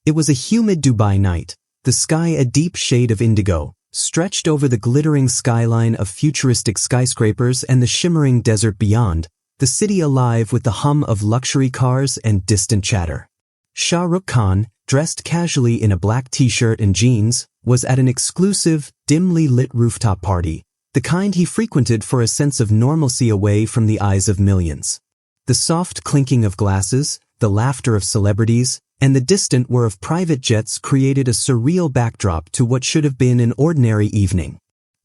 It was a humid Dubai night, the sky a deep shade of indigo, stretched over the glittering skyline of futuristic skyscrapers and the shimmering desert beyond, the city alive with the hum of luxury cars and distant chatter. Shahrukh Khan, dressed casually in a black t-shirt and jeans, was at an exclusive, dimly lit rooftop party, the kind he frequented for a sense of normalcy away from the eyes of millions. The soft clinking of glasses, the laughter of celebrities, and the distant whir of private jets created a surreal backdrop to what should have been an ordinary evening.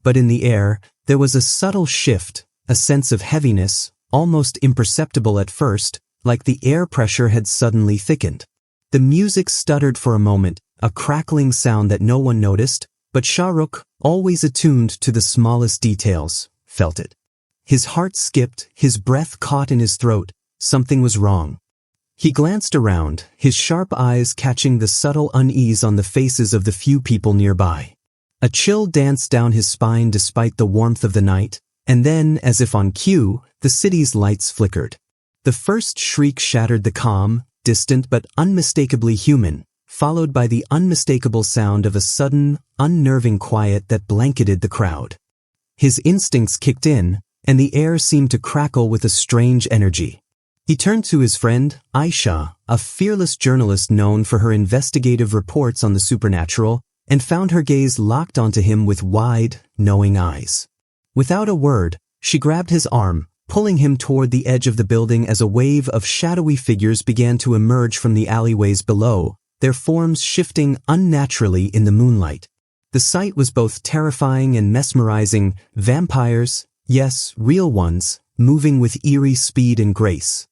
But in the air, there was a subtle shift, a sense of heaviness, almost imperceptible at first, like the air pressure had suddenly thickened. The music stuttered for a moment, a crackling sound that no one noticed, but Shahrukh, always attuned to the smallest details, felt it. His heart skipped, his breath caught in his throat. Something was wrong. He glanced around, his sharp eyes catching the subtle unease on the faces of the few people nearby. A chill danced down his spine despite the warmth of the night, and then, as if on cue, the city's lights flickered. The first shriek shattered the calm, distant but unmistakably human, followed by the unmistakable sound of a sudden, unnerving quiet that blanketed the crowd. His instincts kicked in, and the air seemed to crackle with a strange energy. He turned to his friend, Aisha, a fearless journalist known for her investigative reports on the supernatural, and found her gaze locked onto him with wide, knowing eyes. Without a word, she grabbed his arm, pulling him toward the edge of the building as a wave of shadowy figures began to emerge from the alleyways below, their forms shifting unnaturally in the moonlight. The sight was both terrifying and mesmerizing, vampires, yes, real ones, moving with eerie speed and grace.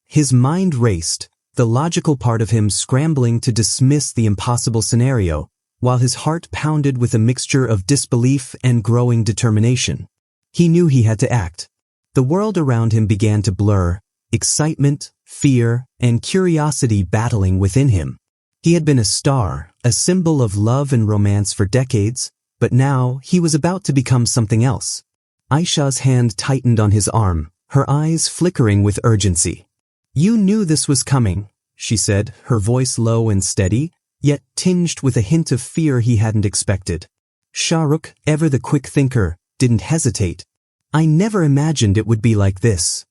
His mind raced, the logical part of him scrambling to dismiss the impossible scenario, while his heart pounded with a mixture of disbelief and growing determination. He knew he had to act. The world around him began to blur, excitement, fear, and curiosity battling within him. He had been a star, a symbol of love and romance for decades, but now he was about to become something else. Aisha's hand tightened on his arm, her eyes flickering with urgency. "You knew this was coming," she said, her voice low and steady, yet tinged with a hint of fear he hadn't expected. Shahrukh, ever the quick thinker, didn't hesitate. "I never imagined it would be like this."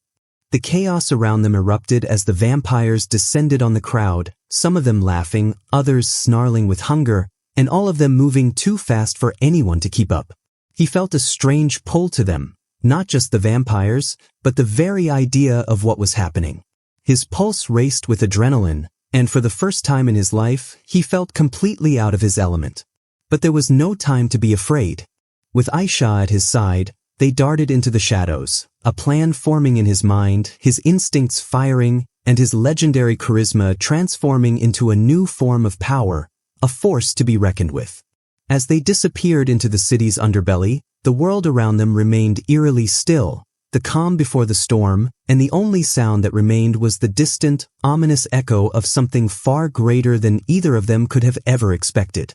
The chaos around them erupted as the vampires descended on the crowd, some of them laughing, others snarling with hunger, and all of them moving too fast for anyone to keep up. He felt a strange pull to them, not just the vampires, but the very idea of what was happening. His pulse raced with adrenaline, and for the first time in his life, he felt completely out of his element. But there was no time to be afraid. With Aisha at his side, they darted into the shadows, a plan forming in his mind, his instincts firing, and his legendary charisma transforming into a new form of power, a force to be reckoned with. As they disappeared into the city's underbelly, the world around them remained eerily still, the calm before the storm, and the only sound that remained was the distant, ominous echo of something far greater than either of them could have ever expected.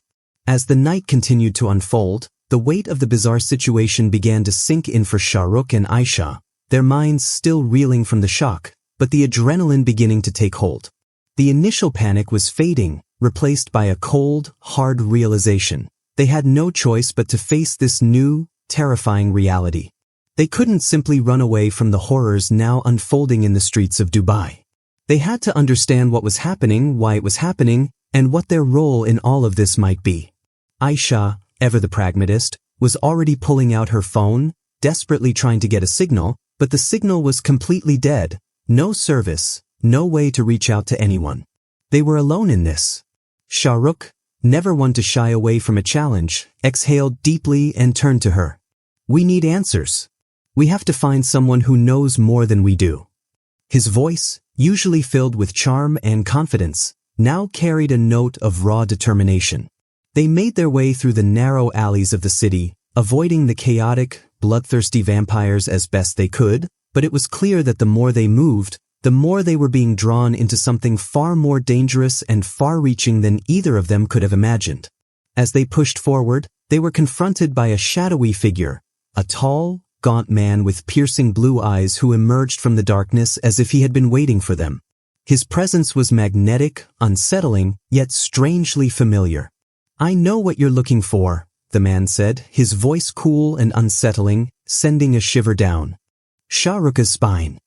As the night continued to unfold, the weight of the bizarre situation began to sink in for Shahrukh and Aisha, their minds still reeling from the shock, but the adrenaline beginning to take hold. The initial panic was fading, replaced by a cold, hard realization. They had no choice but to face this new, terrifying reality. They couldn't simply run away from the horrors now unfolding in the streets of Dubai. They had to understand what was happening, why it was happening, and what their role in all of this might be. Aisha, ever the pragmatist, was already pulling out her phone, desperately trying to get a signal, but the signal was completely dead. No service, no way to reach out to anyone. They were alone in this. Shahrukh, never one to shy away from a challenge, exhaled deeply and turned to her. "We need answers. We have to find someone who knows more than we do." His voice, usually filled with charm and confidence, now carried a note of raw determination. They made their way through the narrow alleys of the city, avoiding the chaotic, bloodthirsty vampires as best they could, but it was clear that the more they moved, the more they were being drawn into something far more dangerous and far-reaching than either of them could have imagined. As they pushed forward, they were confronted by a shadowy figure, a tall, gaunt man with piercing blue eyes who emerged from the darkness as if he had been waiting for them. His presence was magnetic, unsettling, yet strangely familiar. "I know what you're looking for," the man said, his voice cool and unsettling, sending a shiver down Shahrukh's spine.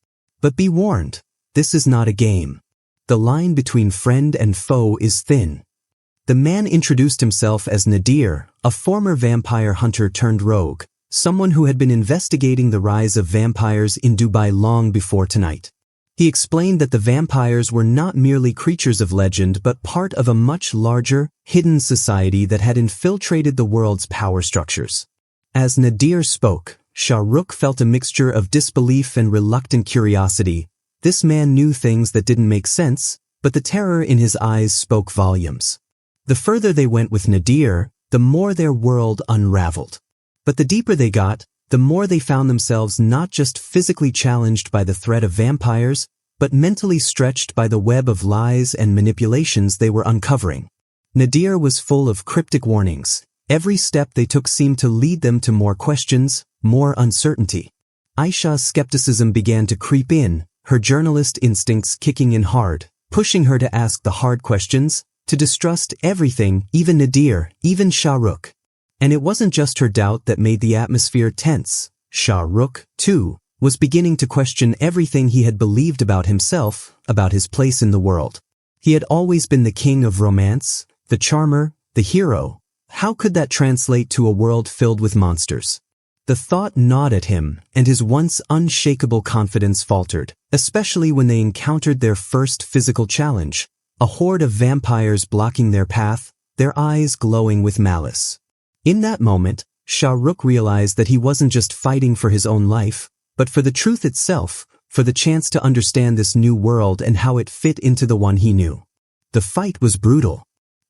"But be warned, this is not a game. The line between friend and foe is thin." The man introduced himself as Nadir, a former vampire hunter turned rogue, someone who had been investigating the rise of vampires in Dubai long before tonight. He explained that the vampires were not merely creatures of legend but part of a much larger, hidden society that had infiltrated the world's power structures. As Nadir spoke, Shahrukh felt a mixture of disbelief and reluctant curiosity. This man knew things that didn't make sense, but the terror in his eyes spoke volumes. The further they went with Nadir, the more their world unraveled. But the deeper they got, the more they found themselves not just physically challenged by the threat of vampires, but mentally stretched by the web of lies and manipulations they were uncovering. Nadir was full of cryptic warnings. Every step they took seemed to lead them to more questions, more uncertainty. Aisha's skepticism began to creep in, her journalist instincts kicking in hard, pushing her to ask the hard questions, to distrust everything, even Nadir, even Shahrukh. And it wasn't just her doubt that made the atmosphere tense. Shahrukh, too, was beginning to question everything he had believed about himself, about his place in the world. He had always been the king of romance, the charmer, the hero. How could that translate to a world filled with monsters? The thought gnawed at him, and his once unshakable confidence faltered, especially when they encountered their first physical challenge, a horde of vampires blocking their path, their eyes glowing with malice. In that moment, Shahrukh realized that he wasn't just fighting for his own life, but for the truth itself, for the chance to understand this new world and how it fit into the one he knew. The fight was brutal.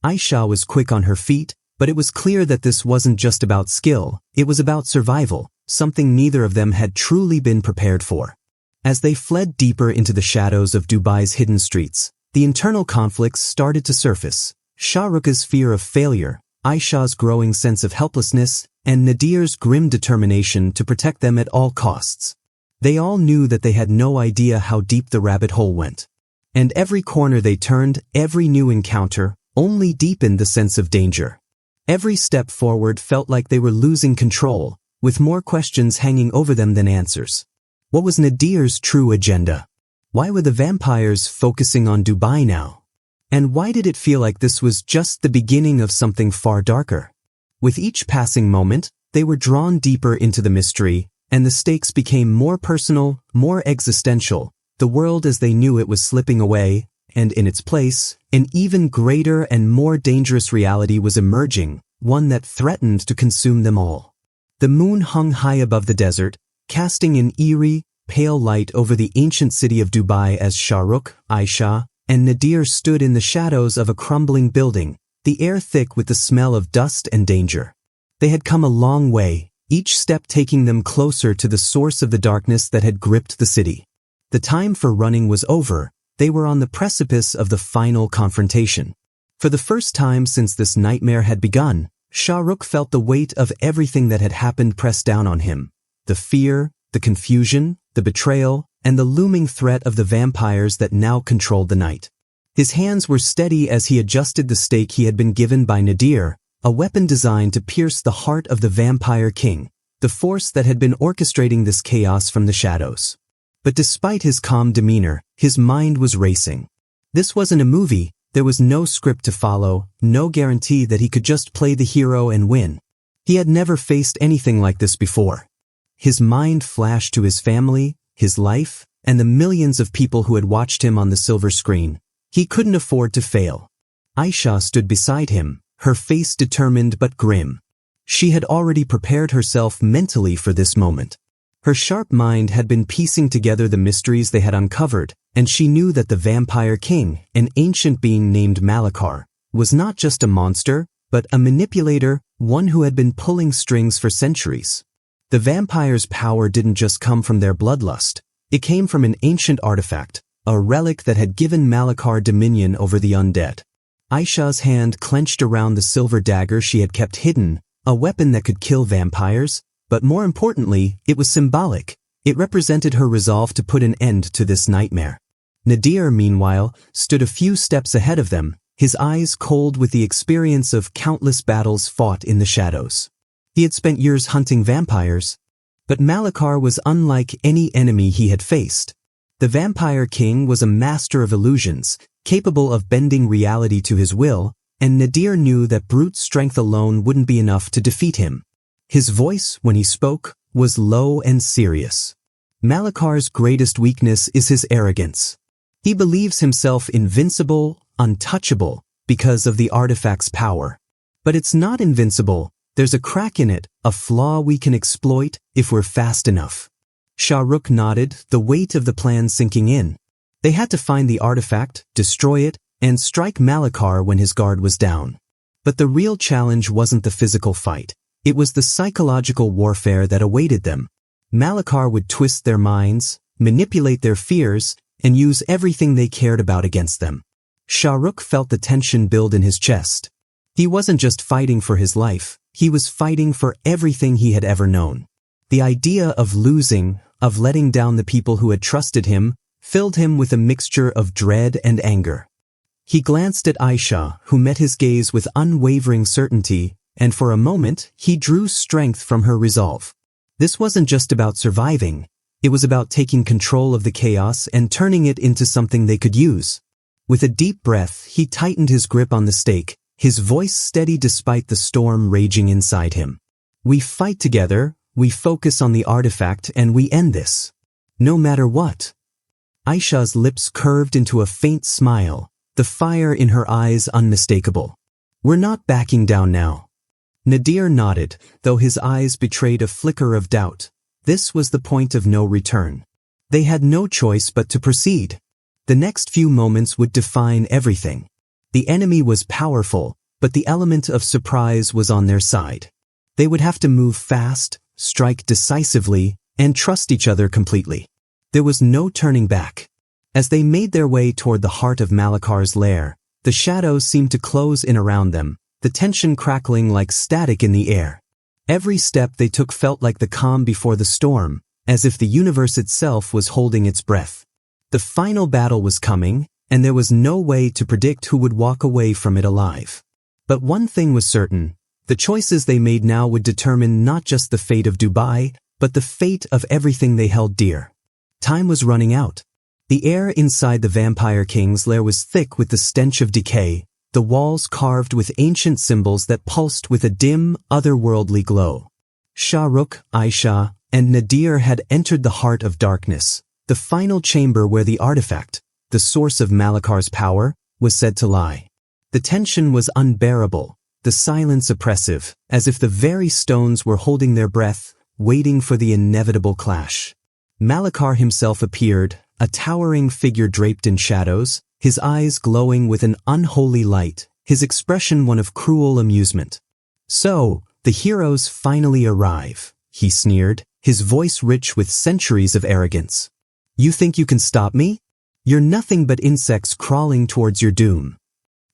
Aisha was quick on her feet, but it was clear that this wasn't just about skill, it was about survival, something neither of them had truly been prepared for. As they fled deeper into the shadows of Dubai's hidden streets, the internal conflicts started to surface. Shahrukh's fear of failure, Aisha's growing sense of helplessness, and Nadir's grim determination to protect them at all costs. They all knew that they had no idea how deep the rabbit hole went. And every corner they turned, every new encounter, only deepened the sense of danger. Every step forward felt like they were losing control, with more questions hanging over them than answers. What was Nadir's true agenda? Why were the vampires focusing on Dubai now? And why did it feel like this was just the beginning of something far darker? With each passing moment, they were drawn deeper into the mystery, and the stakes became more personal, more existential. The world as they knew it was slipping away, and in its place, an even greater and more dangerous reality was emerging, one that threatened to consume them all. The moon hung high above the desert, casting an eerie, pale light over the ancient city of Dubai as Shahrukh, Aisha, and Nadir stood in the shadows of a crumbling building, the air thick with the smell of dust and danger. They had come a long way, each step taking them closer to the source of the darkness that had gripped the city. The time for running was over. They were on the precipice of the final confrontation. For the first time since this nightmare had begun, Shahrukh felt the weight of everything that had happened press down on him. The fear, the confusion, the betrayal, and the looming threat of the vampires that now controlled the night. His hands were steady as he adjusted the stake he had been given by Nadir, a weapon designed to pierce the heart of the vampire king, the force that had been orchestrating this chaos from the shadows. But despite his calm demeanor, his mind was racing. This wasn't a movie. There was no script to follow, no guarantee that he could just play the hero and win. He had never faced anything like this before. His mind flashed to his family, his life, and the millions of people who had watched him on the silver screen. He couldn't afford to fail. Aisha stood beside him, her face determined but grim. She had already prepared herself mentally for this moment. Her sharp mind had been piecing together the mysteries they had uncovered, and she knew that the Vampire King, an ancient being named Malakar, was not just a monster, but a manipulator, one who had been pulling strings for centuries. The vampires' power didn't just come from their bloodlust. It came from an ancient artifact, a relic that had given Malakar dominion over the undead. Aisha's hand clenched around the silver dagger she had kept hidden, a weapon that could kill vampires, but more importantly, it was symbolic. It represented her resolve to put an end to this nightmare. Nadir, meanwhile, stood a few steps ahead of them, his eyes cold with the experience of countless battles fought in the shadows. He had spent years hunting vampires, but Malakar was unlike any enemy he had faced. The Vampire King was a master of illusions, capable of bending reality to his will, and Nadir knew that brute strength alone wouldn't be enough to defeat him. His voice, when he spoke, was low and serious. Malakar's greatest weakness is his arrogance. He believes himself invincible, untouchable, because of the artifact's power. But it's not invincible. There's a crack in it, a flaw we can exploit if we're fast enough. Shahrukh nodded, the weight of the plan sinking in. They had to find the artifact, destroy it, and strike Malakar when his guard was down. But the real challenge wasn't the physical fight. It was the psychological warfare that awaited them. Malakar would twist their minds, manipulate their fears, and use everything they cared about against them. Shahrukh felt the tension build in his chest. He wasn't just fighting for his life, he was fighting for everything he had ever known. The idea of losing, of letting down the people who had trusted him, filled him with a mixture of dread and anger. He glanced at Aisha, who met his gaze with unwavering certainty, and for a moment, he drew strength from her resolve. This wasn't just about surviving. It was about taking control of the chaos and turning it into something they could use. With a deep breath, he tightened his grip on the stake, his voice steady despite the storm raging inside him. We fight together, we focus on the artifact, and we end this. No matter what. Aisha's lips curved into a faint smile, the fire in her eyes unmistakable. We're not backing down now. Nadir nodded, though his eyes betrayed a flicker of doubt. This was the point of no return. They had no choice but to proceed. The next few moments would define everything. The enemy was powerful, but the element of surprise was on their side. They would have to move fast, strike decisively, and trust each other completely. There was no turning back. As they made their way toward the heart of Malakar's lair, the shadows seemed to close in around them, the tension crackling like static in the air. Every step they took felt like the calm before the storm, as if the universe itself was holding its breath. The final battle was coming, and there was no way to predict who would walk away from it alive. But one thing was certain, the choices they made now would determine not just the fate of Dubai, but the fate of everything they held dear. Time was running out. The air inside the Vampire King's lair was thick with the stench of decay, the walls carved with ancient symbols that pulsed with a dim, otherworldly glow. Shahrukh, Aisha, and Nadir had entered the heart of darkness, the final chamber where the artifact, the source of Malakar's power, was said to lie. The tension was unbearable, the silence oppressive, as if the very stones were holding their breath, waiting for the inevitable clash. Malakar himself appeared, a towering figure draped in shadows, his eyes glowing with an unholy light, his expression one of cruel amusement. "So, the heroes finally arrive," he sneered, his voice rich with centuries of arrogance. "You think you can stop me? You're nothing but insects crawling towards your doom."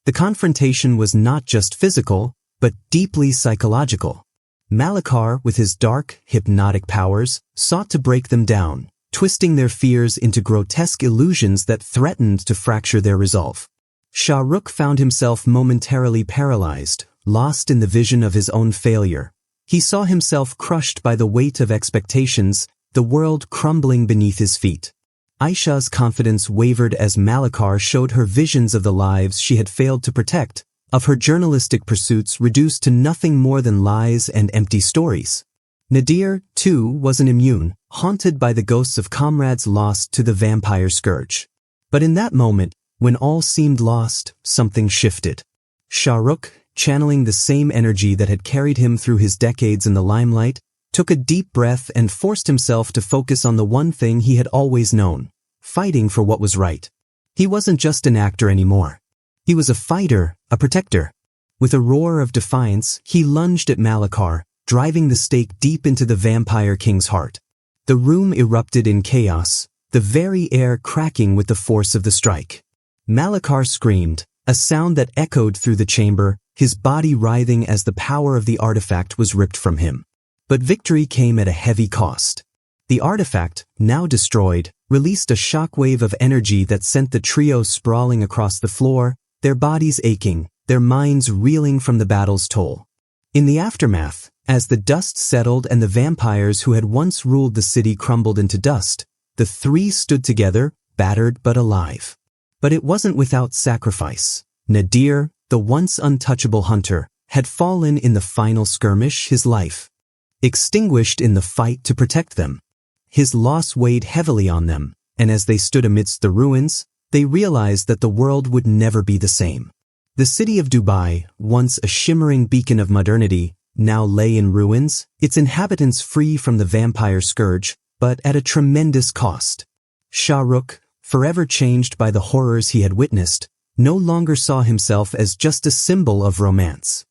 The confrontation was not just physical, but deeply psychological. Malakar, with his dark, hypnotic powers, sought to break them down, twisting their fears into grotesque illusions that threatened to fracture their resolve. Shahrukh found himself momentarily paralyzed, lost in the vision of his own failure. He saw himself crushed by the weight of expectations, the world crumbling beneath his feet. Aisha's confidence wavered as Malakar showed her visions of the lives she had failed to protect, of her journalistic pursuits reduced to nothing more than lies and empty stories. Nadir, too, wasn't immune, haunted by the ghosts of comrades lost to the vampire scourge. But in that moment, when all seemed lost, something shifted. Shahrukh, channeling the same energy that had carried him through his decades in the limelight, took a deep breath and forced himself to focus on the one thing he had always known, fighting for what was right. He wasn't just an actor anymore. He was a fighter, a protector. With a roar of defiance, he lunged at Malakar, driving the stake deep into the Vampire King's heart. The room erupted in chaos, the very air cracking with the force of the strike. Malakar screamed, a sound that echoed through the chamber, his body writhing as the power of the artifact was ripped from him. But victory came at a heavy cost. The artifact, now destroyed, released a shockwave of energy that sent the trio sprawling across the floor, their bodies aching, their minds reeling from the battle's toll. In the aftermath, as the dust settled and the vampires who had once ruled the city crumbled into dust, the three stood together, battered but alive. But it wasn't without sacrifice. Nadir, the once untouchable hunter, had fallen in the final skirmish, his life extinguished in the fight to protect them. His loss weighed heavily on them, and as they stood amidst the ruins, they realized that the world would never be the same. The city of Dubai, once a shimmering beacon of modernity, now lay in ruins, its inhabitants free from the vampire scourge, but at a tremendous cost. Shahrukh, forever changed by the horrors he had witnessed, no longer saw himself as just a symbol of romance.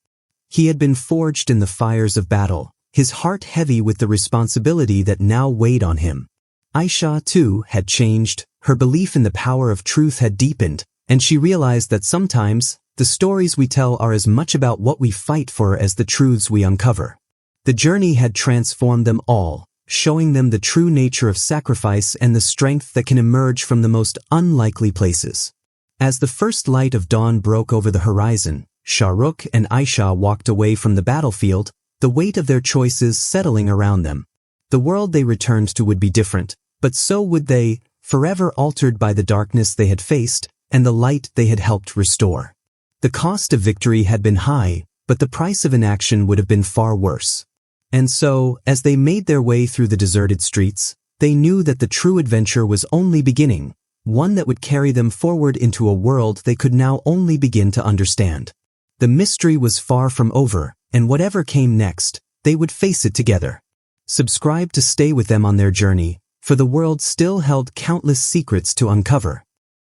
He had been forged in the fires of battle, his heart heavy with the responsibility that now weighed on him. Aisha, too, had changed, her belief in the power of truth had deepened, and she realized that sometimes, the stories we tell are as much about what we fight for as the truths we uncover. The journey had transformed them all, showing them the true nature of sacrifice and the strength that can emerge from the most unlikely places. As the first light of dawn broke over the horizon, Shahrukh and Aisha walked away from the battlefield, the weight of their choices settling around them. The world they returned to would be different, but so would they, forever altered by the darkness they had faced and the light they had helped restore. The cost of victory had been high, but the price of inaction would have been far worse. And so, as they made their way through the deserted streets, they knew that the true adventure was only beginning, one that would carry them forward into a world they could now only begin to understand. The mystery was far from over, and whatever came next, they would face it together. Subscribe to stay with them on their journey, for the world still held countless secrets to uncover.